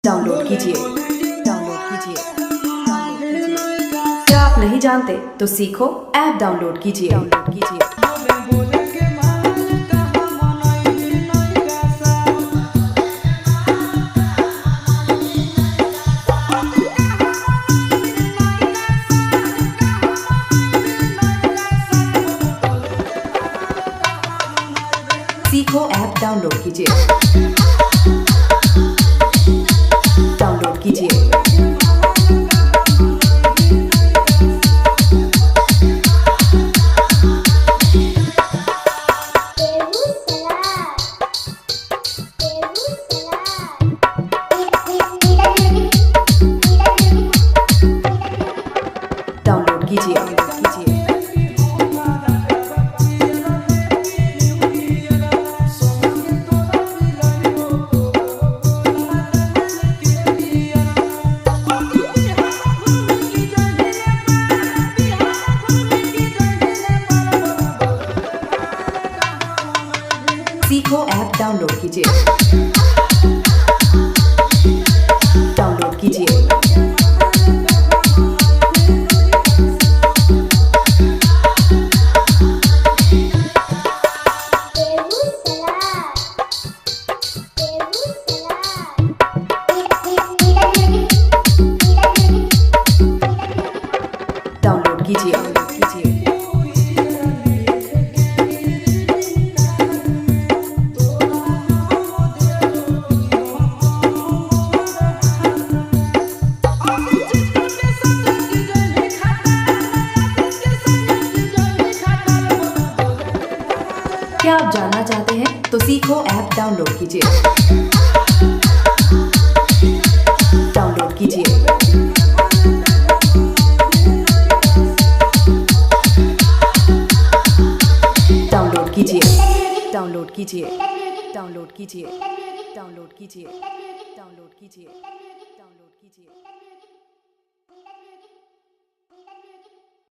Download कीजिए download कीजिए download कीजिए। क्या आप नहीं जानते तो सीखो ऐप डाउनलोड कीजिए डाउनलोड कीजिए। सीखो ऐप डाउनलोड कीजिए डाउनलोड कीजिए। डाउनलोड कीजिए कीजिए। सीखो ऐप डाउनलोड कीजिए डाउनलोड कीजिए। डाउनलोड कीजिए कीजिए। क्या आप जानना चाहते हैं तो सीखो ऐप डाउनलोड कीजिए डाउनलोड कीजिए। डाउनलोड कीजिए डाउनलोड कीजिए डाउनलोड कीजिए डाउनलोड कीजिए डाउनलोड कीजिए डाउनलोड कीजिए।